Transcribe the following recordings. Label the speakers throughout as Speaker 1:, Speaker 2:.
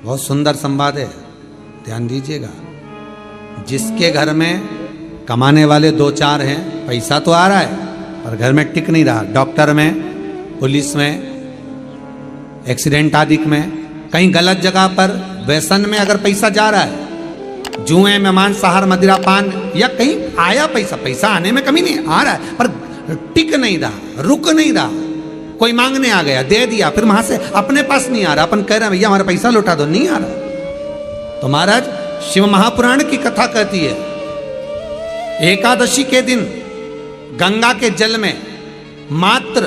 Speaker 1: बहुत सुंदर संवाद है, ध्यान दीजिएगा। जिसके घर में कमाने वाले दो चार हैं, पैसा तो आ रहा है पर घर में टिक नहीं रहा, डॉक्टर में, पुलिस में, एक्सीडेंट आदि में, कहीं गलत जगह पर व्यसन में अगर पैसा जा रहा है, जुए में, मांसाहार, मदिरा पान, या कहीं आया पैसा, पैसा आने में कमी नहीं, आ रहा है पर टिक नहीं रहा, रुक नहीं रहा, कोई मांगने आ गया, दे दिया, फिर वहां से अपने पास नहीं आ रहा, अपन कह रहे हैं भैया हमारा पैसा लौटा दो, नहीं आ रहा। तो महाराज शिव महापुराण की कथा कहती है, एकादशी के दिन गंगा के जल में मात्र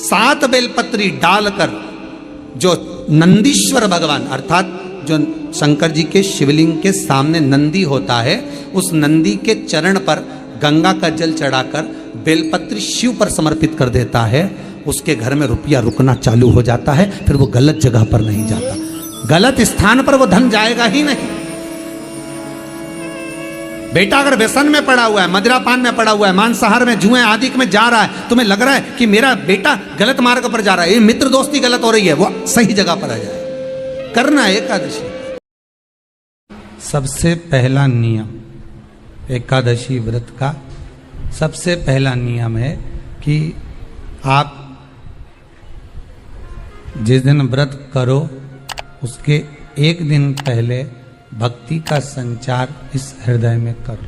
Speaker 1: 7 बेलपत्री डालकर जो नंदीश्वर भगवान अर्थात जो शंकर जी के शिवलिंग के सामने नंदी होता है, उस नंदी के चरण पर गंगा का जल चढ़ाकर बेलपत्री शिव पर समर्पित कर देता है, उसके घर में रुपया रुकना चालू हो जाता है, फिर वो गलत जगह पर नहीं जाता, गलत स्थान पर वो धन जाएगा ही नहीं। बेटा अगर व्यसन में पड़ा हुआ है, मदिरा पान में पड़ा हुआ है, मांसाहार में, जुए आदि में जा रहा है, तुम्हें लग रहा है कि मेरा बेटा गलत मार्ग पर जा रहा है, ये मित्र दोस्ती गलत हो रही है, वो सही जगह पर आ जाए, करना है एकादशी। सबसे पहला नियम एकादशी व्रत का, सबसे पहला नियम है कि आप जिस दिन व्रत करो उसके एक दिन पहले भक्ति का संचार इस हृदय में करो।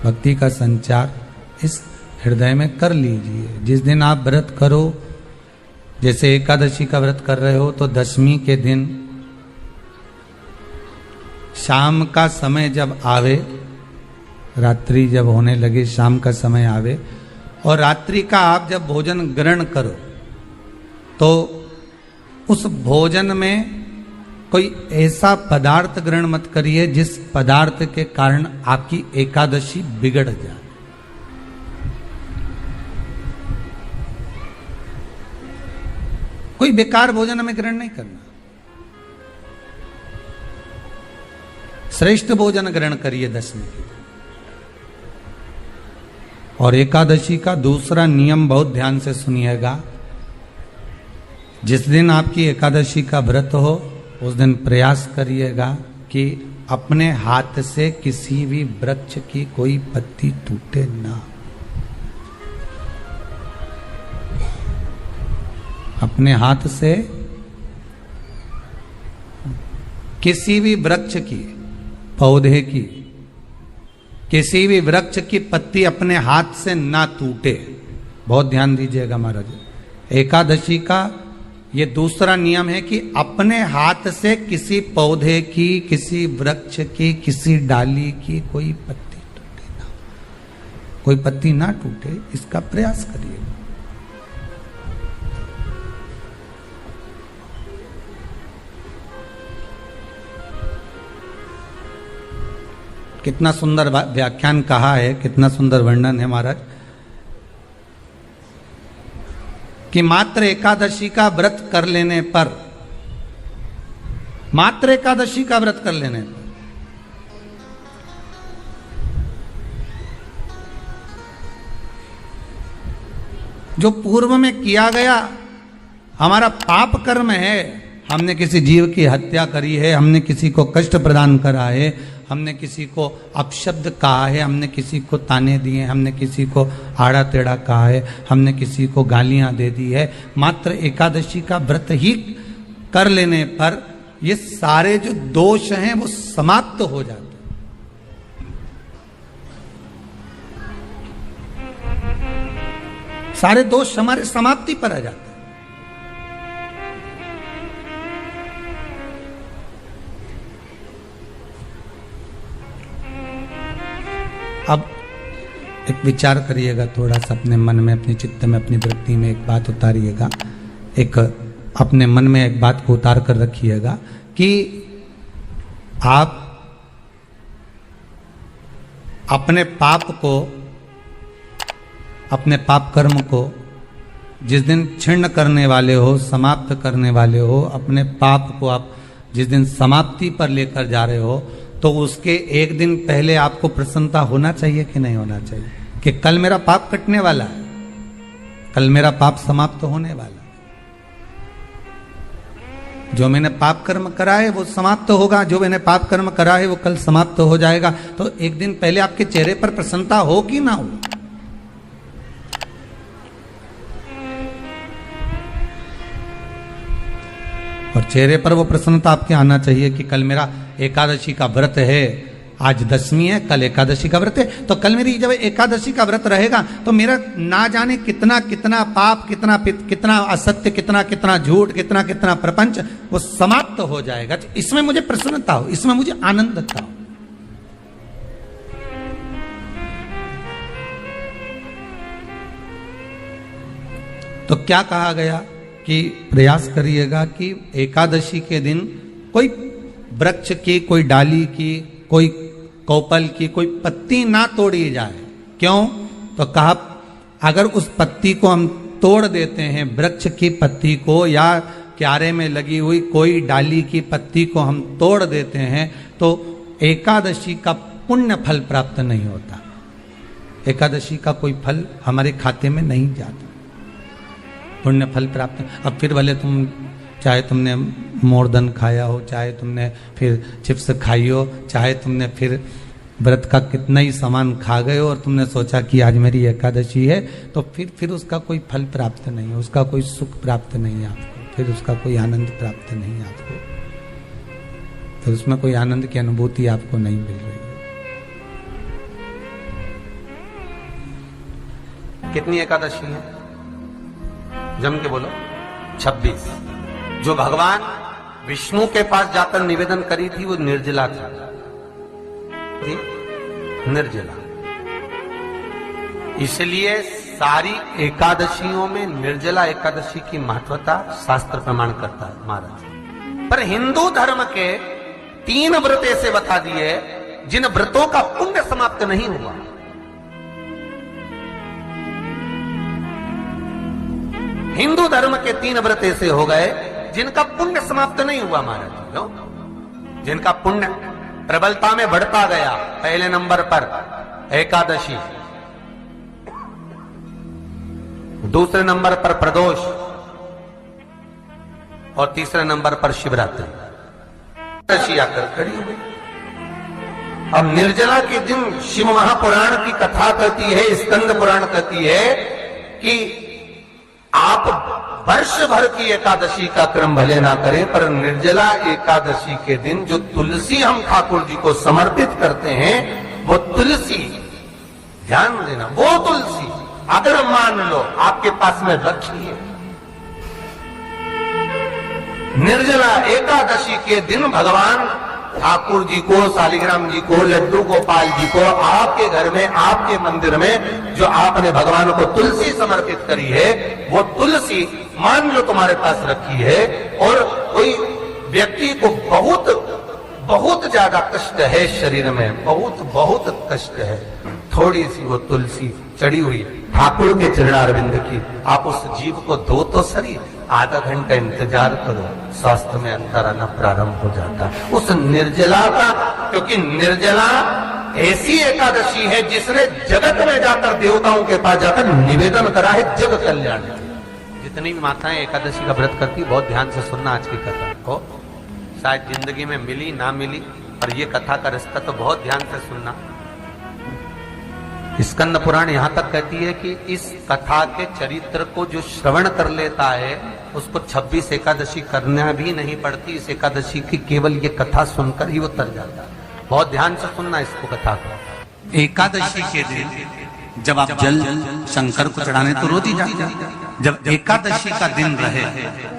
Speaker 1: भक्ति का संचार इस हृदय में कर लीजिए। जिस दिन आप व्रत करो, जैसे एकादशी का व्रत कर रहे हो तो दशमी के दिन शाम का समय जब आवे, रात्रि जब होने लगे, शाम का समय आवे और रात्रि का आप जब भोजन ग्रहण करो तो उस भोजन में कोई ऐसा पदार्थ ग्रहण मत करिए जिस पदार्थ के कारण आपकी एकादशी बिगड़ जाए। कोई बेकार भोजन हमें ग्रहण नहीं करना, श्रेष्ठ भोजन ग्रहण करिए दशमी के दिन। और एकादशी का दूसरा नियम बहुत ध्यान से सुनिएगा, जिस दिन आपकी एकादशी का व्रत हो उस दिन प्रयास करिएगा कि अपने हाथ से किसी भी वृक्ष की कोई पत्ती टूटे ना। अपने हाथ से किसी भी वृक्ष की, पौधे की, किसी भी वृक्ष की पत्ती अपने हाथ से ना टूटे। बहुत ध्यान दीजिएगा महाराज। एकादशी का ये दूसरा नियम है कि अपने हाथ से किसी पौधे की, किसी वृक्ष की, किसी डाली की कोई पत्ती टूटे ना, कोई पत्ती ना टूटे, इसका प्रयास करिए। कितना सुंदर व्याख्यान कहा है, कितना सुंदर वर्णन है महाराज कि मात्र एकादशी का व्रत कर लेने पर, मात्र एकादशी का व्रत कर लेने पर जो पूर्व में किया गया हमारा पाप कर्म है, हमने किसी जीव की हत्या करी है, हमने किसी को कष्ट प्रदान करा है, हमने किसी को अपशब्द कहा है, हमने किसी को ताने दिए, हमने किसी को आड़ा टेढ़ा कहा है, हमने किसी को गालियां दे दी है, मात्र एकादशी का व्रत ही कर लेने पर ये सारे जो दोष हैं वो समाप्त हो जाते हैं। सारे दोष हमारे समाप्ति पर आ जाते हैं। अब एक विचार करिएगा थोड़ा सा अपने मन में, अपने चित्त में, अपनी वृत्ति में एक बात उतारिएगा, एक अपने मन में एक बात को उतार कर रखिएगा कि आप अपने पाप को, अपने पाप कर्म को जिस दिन छिन्न करने वाले हो, समाप्त करने वाले हो, अपने पाप को आप जिस दिन समाप्ति पर लेकर जा रहे हो, तो उसके एक दिन पहले आपको प्रसन्नता होना चाहिए कि नहीं होना चाहिए कि कल मेरा पाप कटने वाला है, कल मेरा पाप समाप्त होने वाला है। जो मैंने पाप कर्म करा है वो समाप्त होगा, जो मैंने पाप कर्म करा है वो कल समाप्त हो जाएगा। तो एक दिन पहले आपके चेहरे पर प्रसन्नता हो कि ना हो? और चेहरे पर वो प्रसन्नता आपके आना चाहिए कि कल मेरा एकादशी का व्रत है, आज दशमी है, कल एकादशी का व्रत है, तो कल मेरी जब एकादशी का व्रत रहेगा तो मेरा ना जाने कितना कितना पाप, कितना असत्य, कितना झूठ, कितना प्रपंच वो समाप्त हो जाएगा। तो इसमें मुझे प्रसन्नता हो, इसमें मुझे आनंदता हो। तो क्या कहा गया कि प्रयास करिएगा कि एकादशी के दिन कोई वृक्ष की, कोई डाली की, कोई कौपल की कोई पत्ती ना तोड़ी जाए। क्यों? तो कहा अगर उस पत्ती को हम तोड़ देते हैं, वृक्ष की पत्ती को या क्यारे में लगी हुई कोई डाली की पत्ती को हम तोड़ देते हैं तो एकादशी का पुण्य फल प्राप्त नहीं होता, एकादशी का कोई फल हमारे खाते में नहीं जाता, पुण्य फल प्राप्त। अब फिर भले तुम चाहे तुमने मोरदन खाया हो, चाहे तुमने फिर चिप्स खाई हो, चाहे तुमने फिर व्रत का कितना ही सामान खा गए हो और तुमने सोचा कि आज मेरी एकादशी है, तो फिर उसका कोई फल प्राप्त नहीं है, उसका कोई सुख प्राप्त नहीं है आपको, फिर उसका कोई आनंद प्राप्त नहीं है आपको, फिर उसमें कोई आनंद की अनुभूति आपको नहीं मिल रही है। कितनी एकादशी है? जम के बोलो। 26। जो भगवान विष्णु के पास जाकर निवेदन करी थी वो निर्जला थी, निर्जला। इसलिए सारी एकादशियों में निर्जला एकादशी की महत्वता शास्त्र प्रमाण करता है महाराज। पर हिंदू धर्म के 3 व्रत ऐसे बता दिए जिन व्रतों का पुण्य समाप्त नहीं हुआ। हिंदू धर्म के 3 व्रत ऐसे हो गए जिनका पुण्य समाप्त नहीं हुआ महाराज, जिनका पुण्य प्रबलता में बढ़ता गया। पहले नंबर पर एकादशी, दूसरे नंबर पर प्रदोष और तीसरे नंबर पर शिवरात्रि। एकादशी आकर खड़ी हुई। अब निर्जला के दिन शिव महापुराण की कथा कहती है, स्कंद पुराण कहती है कि आप वर्ष भर की एकादशी का क्रम भले ना करें, पर निर्जला एकादशी के दिन जो तुलसी हम ठाकुर जी को समर्पित करते हैं, वो तुलसी, ध्यान देना, वो तुलसी अगर मान लो आपके पास में रखी है, निर्जला एकादशी के दिन भगवान ठाकुर जी को, शालिग्राम जी को, लड्डू गोपाल जी को आपके घर में, आपके मंदिर में जो आपने भगवान को तुलसी समर्पित करी है, वो तुलसी मान लो तुम्हारे पास रखी है और कोई व्यक्ति को बहुत ज्यादा कष्ट है शरीर में, बहुत कष्ट है, थोड़ी सी वो तुलसी चढ़ी हुई ठाकुर के चरणारविंद की, आप उस जीव को दो तो सही, आधा घंटा इंतजार करो, स्वास्थ्य में अंतर आना प्रारंभ हो जाता उस निर्जला का। क्योंकि निर्जला ऐसी एकादशी है जिसने जगत में जाकर, देवताओं के पास जाकर निवेदन करा है जग कल्याण। जितनी भी माताएं एकादशी का व्रत करती, बहुत ध्यान से सुनना आज की कथा को, शायद जिंदगी में मिली ना मिली, पर ये कथा का रिश्ता तो बहुत ध्यान से सुनना। स्कंद पुराण यहां तक कहती है कि इस कथा के चरित्र को जो श्रवण कर लेता है उसको 26 एकादशी करना भी नहीं पड़ती। इस एकादशी की केवल ये कथा सुनकर ही वो तर जाता है। बहुत ध्यान से सुनना इसको, कथा को। एकादशी के दिन जब आप जल शंकर को चढ़ाने तो रोज ही जाते, जब एकादशी का दिन रहे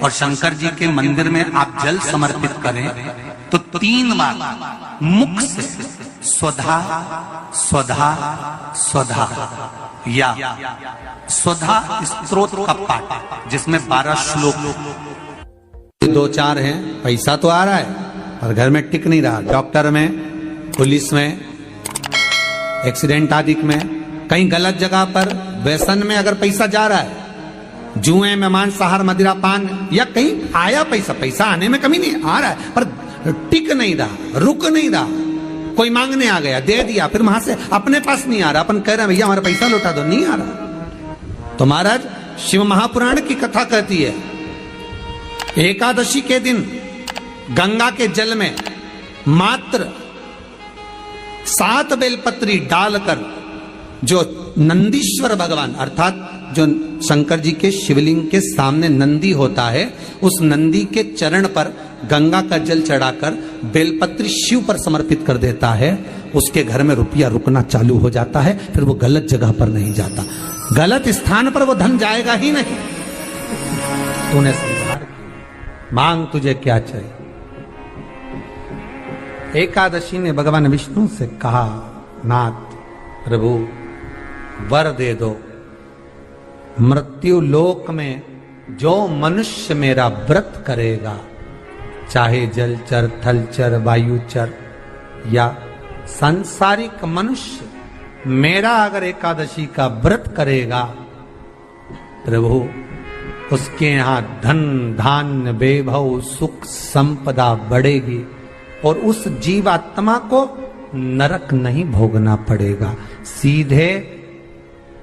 Speaker 1: और शंकर जी के मंदिर में आप जल समर्पित करें तो 3 बार मुख से स्वधा स्वधा स्वधा या स्वधा स्तोत्र का पाठ, जिसमें 12 श्लोक। 2-4 हैं, पैसा तो आ रहा है पर घर में टिक नहीं रहा। डॉक्टर में, पुलिस में, एक्सीडेंट आदि में, कहीं गलत जगह पर, व्यसन में अगर पैसा जा रहा है, जुए में, मांसाहार, मदिरा पान, या कहीं आया पैसा आने में कमी नहीं, आ रहा है पर टिक नहीं रहा, रुक नहीं रहा। कोई मांगने आ गया, दे दिया, फिर वहां से अपने पास नहीं आ रहा, अपन कह रहे हैं भैया हमारा पैसा लौटा दो, नहीं आ रहा। तो महाराज शिव महापुराण की कथा कहती है एकादशी के दिन गंगा के जल में मात्र 7 बेलपत्री डालकर जो नंदीश्वर भगवान अर्थात जो शंकर जी के शिवलिंग के सामने नंदी होता है, उस नंदी के चरण पर गंगा का जल चढ़ाकर बेलपत्री शिव पर समर्पित कर देता है, उसके घर में रुपया रुकना चालू हो जाता है। फिर वो गलत जगह पर नहीं जाता, गलत स्थान पर वो धन जाएगा ही नहीं। तूने संसार की मांग, तुझे क्या चाहिए? एकादशी ने भगवान विष्णु से कहा, नाथ प्रभु वर दे दो, मृत्यु लोक में जो मनुष्य मेरा व्रत करेगा, चाहे जलचर, थलचर, वायुचर या सांसारिक मनुष्य, मेरा अगर एकादशी का व्रत करेगा, प्रभु उसके यहां धन धान्य वैभव सुख संपदा बढ़ेगी और उस जीवात्मा को नरक नहीं भोगना पड़ेगा, सीधे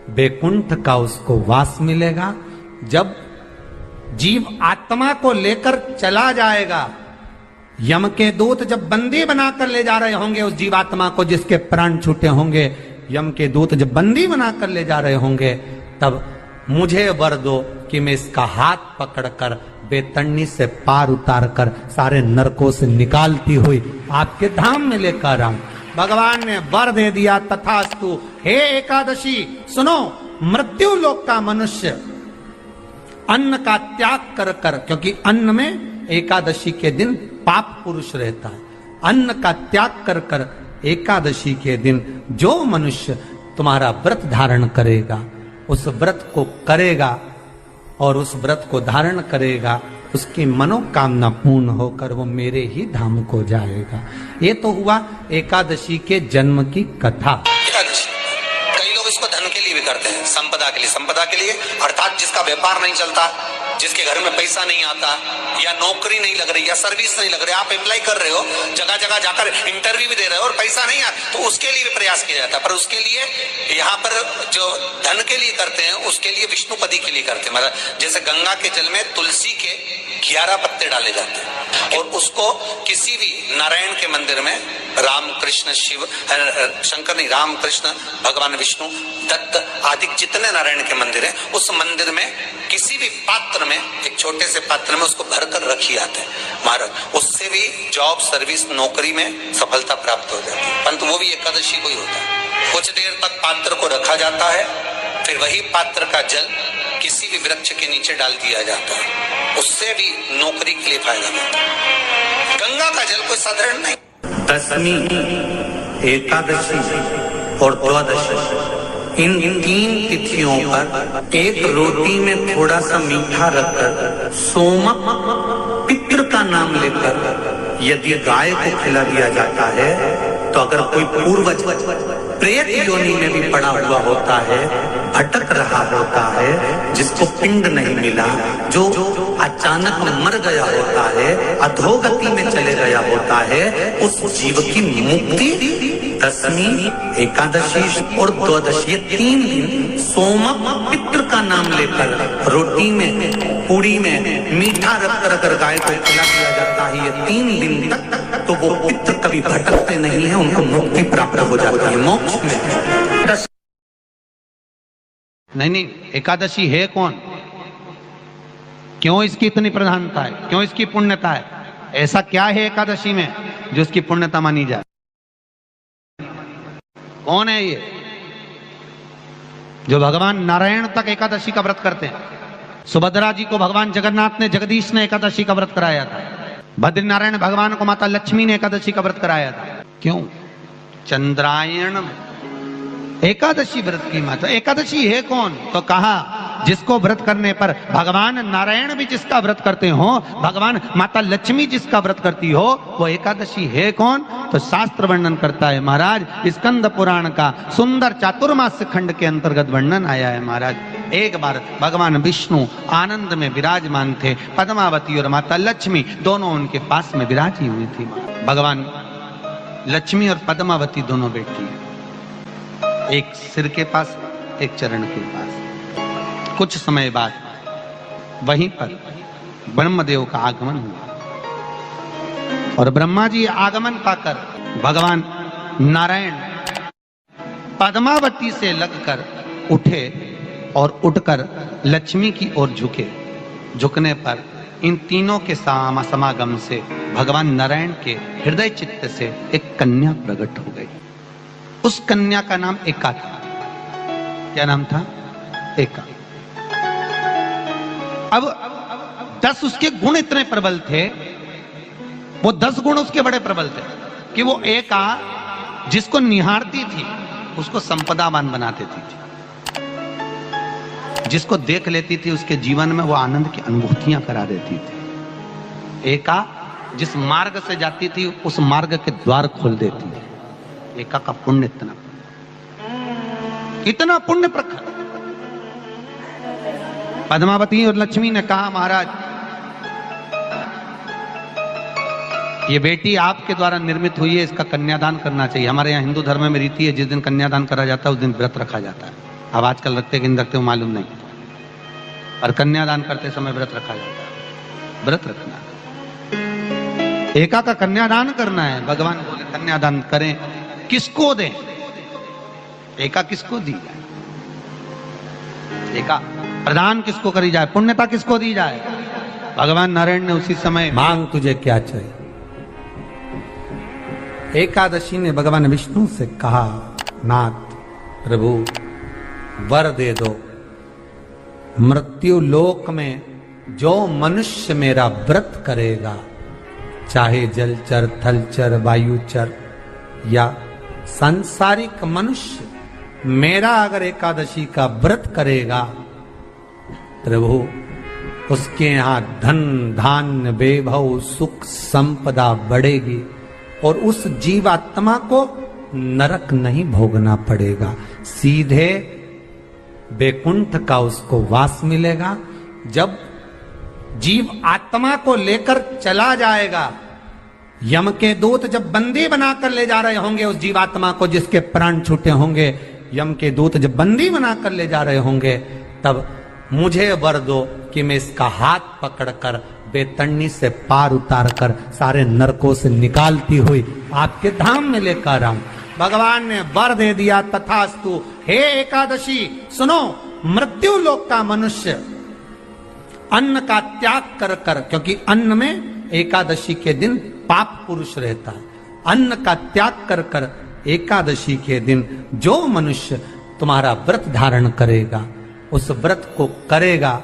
Speaker 1: बैकुंठ का उसको वास मिलेगा। जब जीव आत्मा को लेकर चला जाएगा, यम के दूत जब बंदी बनाकर ले जा रहे होंगे उस जीवात्मा को, जिसके प्राण छूटे होंगे, यम के दूत जब बंदी बनाकर ले जा रहे होंगे, तब मुझे वर दो कि मैं इसका हाथ पकड़कर बेतन्नी से पार उतार कर सारे नरकों से निकालती हुई आपके धाम में लेकर आऊं। भगवान ने वर दे दिया, तथास्तु। हे एकादशी सुनो, मृत्यु लोक का मनुष्य अन्न का त्याग कर कर, क्योंकि अन्न में एकादशी के दिन पाप पुरुष रहता है, अन्न का त्याग कर कर एकादशी के दिन जो मनुष्य तुम्हारा व्रत धारण करेगा, उस व्रत को करेगा और उस व्रत को धारण करेगा, उसकी मनोकामना पूर्ण होकर वो मेरे ही धाम को जाएगा। ये तो हुआ एकादशी के जन्म की कथा।
Speaker 2: एकादशी कई लोग इसको धन के लिए भी करते हैं, संपदा के लिए। संपदा के लिए अर्थात जिसका व्यापार नहीं चलता, जिसके घर में पैसा नहीं आता, या नौकरी नहीं लग रही, या सर्विस नहीं लग रही, आप अप्लाई कर रहे हो, जगह जगह जाकर इंटरव्यू भी दे रहे हो और पैसा नहीं आता, तो उसके लिए भी प्रयास किया जाता है। पर उसके लिए यहाँ पर जो धन के लिए करते हैं, उसके लिए विष्णुपदी के लिए करते हैं। मतलब जैसे गंगा के जल में तुलसी के 11 पत्ते डाले जाते हैं और उसको किसी भी नारायण के मंदिर में राम कृष्ण शिव शंकर नहीं, राम कृष्ण भगवान विष्णु दत्त आदि जितने नारायण के मंदिर है, उस मंदिर में किसी भी पात्र में, एक छोटे से पात्र में उसको भरकर रखी जाते हैं महाराज। उससे भी जॉब सर्विस नौकरी में सफलता प्राप्त हो जाती है, परंतु वो भी एकादशी को ही होता है। कुछ देर तक पात्र को रखा जाता है, फिर वही पात्र का जल किसी भी वृक्ष के नीचे डाल दिया जाता है, उससे भी नौकरी के लिए फायदा मिलता है। गंगा का जल कोई साधारण नहीं।
Speaker 1: दशमी, एकादशी और द्वादशी, इन 3 तिथियों पर एक रोटी में थोड़ा सा मीठा रखकर सोमक पितृ का नाम लेकर यदि गाय को खिला दिया जाता है, तो अगर कोई पूर्वज प्रेत योनि में भी पड़ा हुआ होता है, भटक रहा होता है, जिसको पिंड नहीं मिला, जो अचानक मर गया होता है, अधोगति में चले गया होता है, उस जीव की मुक्ति दशमी, एकादशी और द्वादशी, 3 दिन सोमक पितृ का नाम लेकर रोटी में पूड़ी में मीठा रखकर अगर गाय को खिला दिया जाता है ये 3 दिन तक, तो वो पितृ कभी भटकते नहीं है, उनको मुक्ति प्राप्त हो जाती है मोक्ष में। नहीं, एकादशी है कौन, क्यों इसकी इतनी प्रधानता है, क्यों इसकी पुण्यता है, ऐसा क्या है एकादशी में जो इसकी पुण्यता मानी जाए? कौन है ये जो भगवान नारायण तक एकादशी का व्रत करते हैं? सुभद्रा जी को भगवान जगन्नाथ ने, जगदीश ने एकादशी का व्रत कराया था। बद्रीनारायण भगवान को माता लक्ष्मी ने एकादशी का व्रत कराया था। क्यों? चंद्रायण एकादशी व्रत की माता। एकादशी है कौन? तो कहा जिसको व्रत करने पर भगवान नारायण भी जिसका व्रत करते हो, भगवान माता लक्ष्मी जिसका व्रत करती हो, वो एकादशी है कौन? तो शास्त्र वर्णन करता है महाराज, स्कंद पुराण का सुंदर चातुर्मास्य खंड के अंतर्गत वर्णन आया है महाराज। एक बार भगवान विष्णु आनंद में विराजमान थे, पद्मावती और माता लक्ष्मी दोनों उनके पास में विराजी हुई थी। भगवान लक्ष्मी और पद्मावती दोनों बैठी, एक सिर के पास, एक चरण के पास। कुछ समय बाद वहीं पर ब्रह्मदेव का आगमन हुआ। और ब्रह्मा जी आगमन पाकर भगवान नारायण पद्मावती से लगकर उठे और उठकर लक्ष्मी की ओर झुके। झुकने पर इन तीनों के समागम से भगवान नारायण के हृदय चित्त से एक कन्या प्रकट हो गई। उस कन्या का नाम एका था। क्या नाम था? एका। अब 10 उसके गुण इतने प्रबल थे, वो 10 गुण उसके बड़े प्रबल थे कि वो एका जिसको निहारती थी उसको संपदावान बना देती थी। जिसको देख लेती थी उसके जीवन में वो आनंद की अनुभूतियां करा देती थी। एका जिस मार्ग से जाती थी उस मार्ग के द्वार खोल देती थी। एका का पुण्य इतना पुण्य प्रखर। पद्मावती और लक्ष्मी ने कहा, महाराज ये बेटी आपके द्वारा निर्मित हुई है, इसका कन्यादान करना चाहिए। हमारे यहाँ हिंदू धर्म में रीति है, जिस दिन कन्यादान करा जाता है उस दिन व्रत रखा जाता है। अब आजकल रखते कि नहीं रखते हो मालूम नहीं, और कन्यादान करते समय व्रत रखा जाता है। व्रत रखना है, एका का कन्यादान करना है। भगवान बोले कन्यादान करें, किसको दें? एका किसको दी जाए? एका प्रदान किसको करी जाए? पुण्यता किसको दी जाए? भगवान नारायण ने उसी समय, मांग तुझे क्या चाहिए। एकादशी ने भगवान विष्णु से कहा, नाथ प्रभु वर दे दो, मृत्यु लोक में जो मनुष्य मेरा व्रत करेगा, चाहे जलचर, थलचर, वायुचर या सांसारिक मनुष्य, मेरा अगर एकादशी का व्रत करेगा, प्रभु उसके यहां धन धान्य वैभव सुख संपदा बढ़ेगी और उस जीवात्मा को नरक नहीं भोगना पड़ेगा, सीधे वैकुंठ का उसको वास मिलेगा। जब जीव आत्मा को लेकर चला जाएगा, यम के दूत जब बंदी बनाकर ले जा रहे होंगे उस जीवात्मा को, जिसके प्राण छूटे होंगे, यम के दूत जब बंदी बनाकर ले जा रहे होंगे, तब मुझे वर दो कि मैं इसका हाथ पकड़कर बेतरनी से पार उतार कर सारे नरकों से निकालती हुई आपके धाम में लेकर आऊं। भगवान ने वर दे दिया, तथास्तु। हे एकादशी सुनो, मृत्यु लोक का मनुष्य अन्न का त्याग कर कर, क्योंकि अन्न में एकादशी के दिन पाप पुरुष रहता है, अन्न का त्याग कर कर एकादशी के दिन जो मनुष्य तुम्हारा व्रत धारण करेगा, उस व्रत को करेगा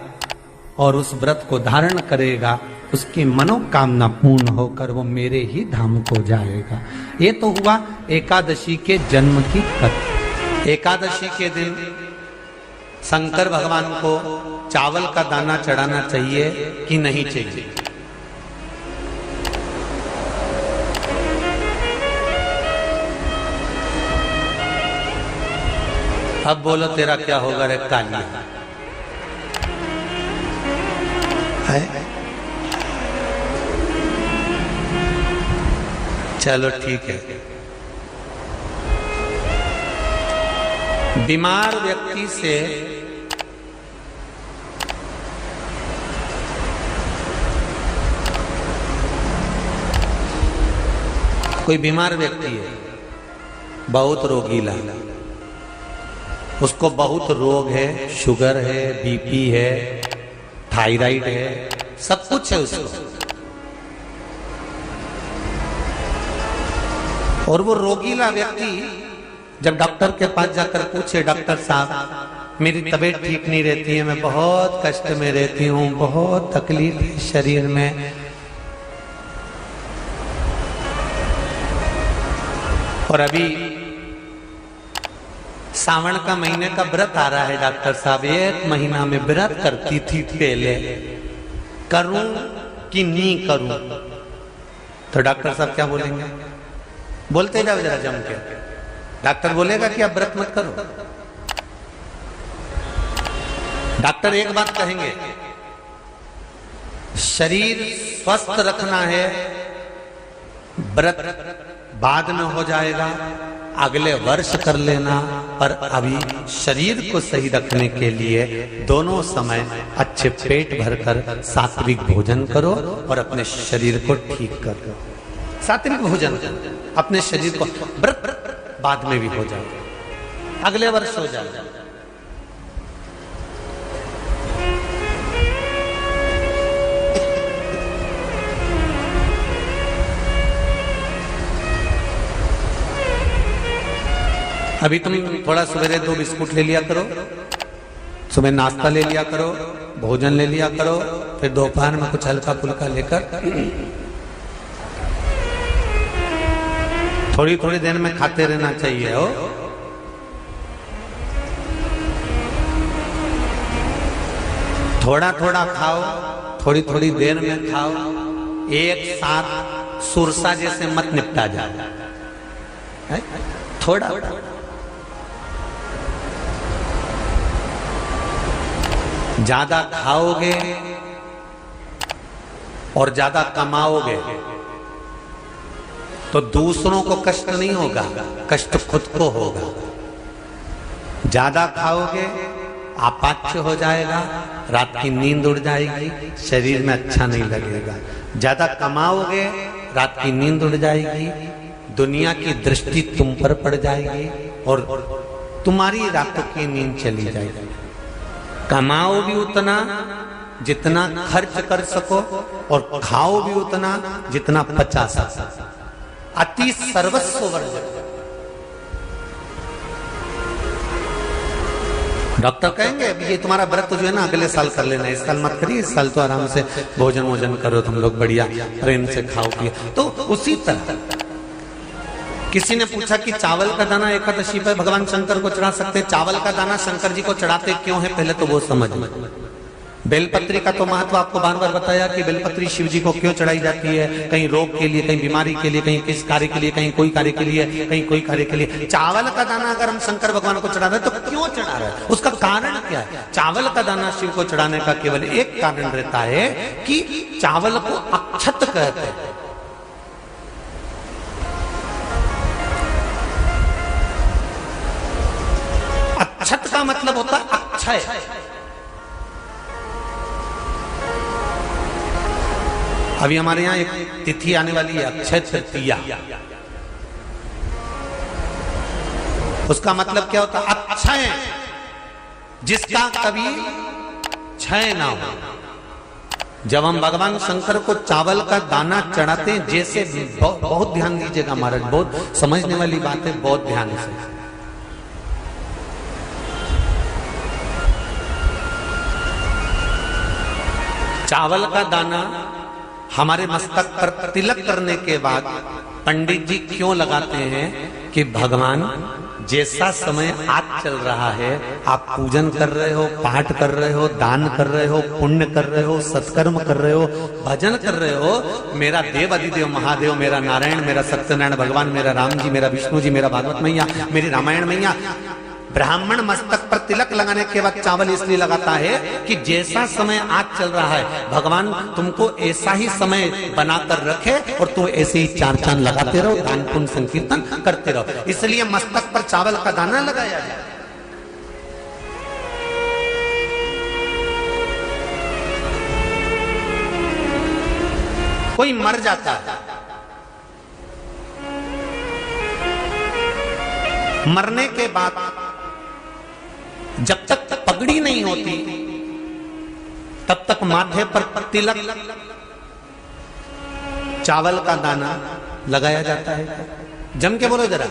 Speaker 1: और उस व्रत को धारण करेगा, उसकी मनोकामना पूर्ण होकर वो मेरे ही धाम को जाएगा। ये तो हुआ एकादशी के जन्म की कथा। एकादशी के दिन शंकर भगवान को चावल का दाना चढ़ाना चाहिए कि नहीं चाहिए? अब बोलो तेरा क्या होगा रे कालिया? है? चलो ठीक है। बीमार व्यक्ति से कोई बीमार व्यक्ति है, बहुत रोगीला, उसको बहुत रोग है, शुगर है, बीपी है, थायराइड है, सब कुछ है उसको, और वो रोगीला व्यक्ति जब डॉक्टर के पास जाकर पूछे, डॉक्टर साहब मेरी तबीयत ठीक नहीं रहती है, मैं बहुत कष्ट में रहती हूँ, बहुत तकलीफ है शरीर में, और अभी सावन का महीने का व्रत आ रहा है डॉक्टर साहब, 1 महीना में व्रत करती थी पहले, करूं कि नहीं करूं? तो डॉक्टर साहब क्या बोलेंगे? बोलते जाओ जरा जम के। डॉक्टर बोलेगा कि आप व्रत मत करो। डॉक्टर एक बात कहेंगे, शरीर स्वस्थ रखना है, व्रत बाद में हो जाएगा, अगले वर्ष कर लेना, पर अभी शरीर को सही रखने के लिए दोनों समय अच्छे पेट भरकर सात्विक भोजन करो और अपने शरीर को ठीक करो। सात्विक भोजन, अपने शरीर को व्रत बाद में भी हो जाए, अगले वर्ष हो जाए। अभी तुम थोड़ा सवेरे 2 बिस्कुट ले लिया करो, सुबह नाश्ता ले लिया करो, भोजन ले लिया करो, फिर दोपहर में कुछ हल्का फुल्का लेकर थोड़ी थोड़ी देर में खाते रहना चाहिए। हो थोड़ा थोड़ा खाओ, थोड़ी थोड़ी देर में खाओ, एक साथ सुरसा जैसे मत निपटा जाए, थोड़ा ज्यादा खाओगे और ज्यादा कमाओगे तो दूसरों को कष्ट नहीं होगा, कष्ट खुद को होगा। ज्यादा खाओगे अपाच्य हो जाएगा, रात की नींद उड़ जाएगी, शरीर में अच्छा नहीं लगेगा। ज्यादा कमाओगे, रात की नींद उड़ जाएगी, दुनिया की दृष्टि तुम पर पड़ जाएगी और तुम्हारी रातों की नींद चली जाएगी। कमाओ भी उतना जितना खर्च कर सको और खाओ भी उतना जितना पचा सको। अति सर्वस्व वर्जन। डॉक्टर कहेंगे ये तुम्हारा व्रत जो है ना अगले साल कर लेना, इस साल मत करिए, इस साल तो आराम से भोजन वोजन करो तुम लोग, बढ़िया प्रेम से खाओ पिए। तो उसी तरह किसी ने पूछा कि चावल का दाना एकादशी पर भगवान शंकर को चढ़ा सकते, चावल का दाना शंकर जी को चढ़ाते क्यों है, पहले तो वो समझ लो। बेलपत्री का तो महत्व आपको बार बार बताया कि बेलपत्री शिव जी को क्यों चढ़ाई जाती है, कहीं रोग के लिए, कहीं बीमारी के लिए, कहीं किस कार्य के लिए, कहीं कोई कार्य के लिए, कहीं कोई कार्य के लिए। चावल का दाना अगर हम शंकर भगवान को चढ़ा रहे हैं तो क्यों चढ़ा रहे हैं, उसका कारण क्या है? चावल का दाना शिव को चढ़ाने का केवल एक कारण रहता है कि चावल को अक्षत कहते हैं। अक्षत का मतलब होता है अक्षय। अभी हमारे यहां एक तिथि आने वाली है, अक्षय तृतीया। उसका मतलब क्या होता है? अक्षय, जिसका कभी क्षय ना हो। जब हम भगवान शंकर को चावल का दाना चढ़ाते हैं, जैसे बहुत ध्यान दीजिएगा महाराज, बहुत समझने वाली बात है, बहुत ध्यान से। चावल का दाना हमारे मस्तक पर तिलक करने के बाद पंडित जी क्यों लगाते हैं कि भगवान जैसा समय आज चल रहा है, आप पूजन कर रहे हो, पाठ कर रहे हो, दान कर रहे हो, पुण्य कर रहे हो, सत्कर्म कर रहे हो, भजन कर रहे हो, मेरा देव अधिदेव महादेव, मेरा नारायण, मेरा सत्यनारायण भगवान, मेरा राम जी, मेरा विष्णु जी, मेरा भागवत मैया, मेरी रामायण मैया, ब्राह्मण मस्तक पर तिलक लगाने के बाद चावल इसलिए लगाता है कि जैसा समय आज चल रहा है, भगवान तुमको ऐसा ही समय बनाकर रखे और तुम ऐसे ही चार चांद लगाते रहो, दान पुण्य संकीर्तन करते रहो। इसलिए मस्तक पर चावल का दाना लगाया जाए। कोई मर जाता है, मरने के बाद जब तक पगड़ी नहीं होती तब तक माथे पर तिलक, चावल का दाना लगाया जाता है। जम के बोलो जरा,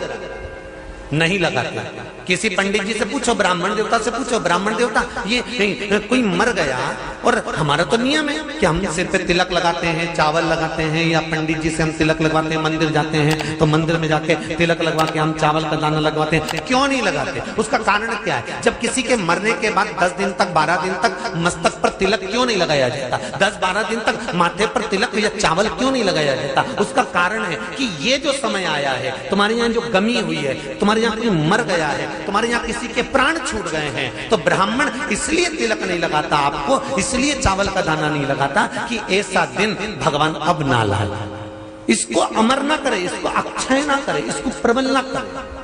Speaker 1: नहीं लगाते। किसी पंडित जी से पूछो, ब्राह्मण देवता से पूछो, ब्राह्मण देवता ये कोई मर गया, और हमारा तो नियम है कि हम सिर पे तिलक लगाते हैं, चावल लगाते हैं, या पंडित जी से हम तिलक लगवाते हैं, मंदिर जाते हैं तो मंदिर में जाके तिलक लगवा के हम चावल का दाना लगवाते हैं। क्यों नहीं लगाते? उसका कारण क्या है? जब किसी के मरने के बाद 10 दिन तक, 12 दिन तक मस्तक पर तिलक क्यों नहीं लगाया जाता? 10-12 दिन तक माथे पर तिलक या चावल क्यों नहीं लगाया जाता? उसका कारण है कि ये जो समय आया है, तुम्हारे यहाँ जो गमी हुई है, तुम्हारे यहाँ कोई मर गया है, तुम्हारे यहाँ किसी के प्राण छूट गए हैं, तो ब्राह्मण इसलिए तिलक नहीं लगाता आपको, इसलिए चावल का दाना नहीं लगाता कि ऐसा दिन भगवान अब ना लाए। इसको अमर ना करे, इसको अक्षय ना करे, इसको प्रबल ना करे।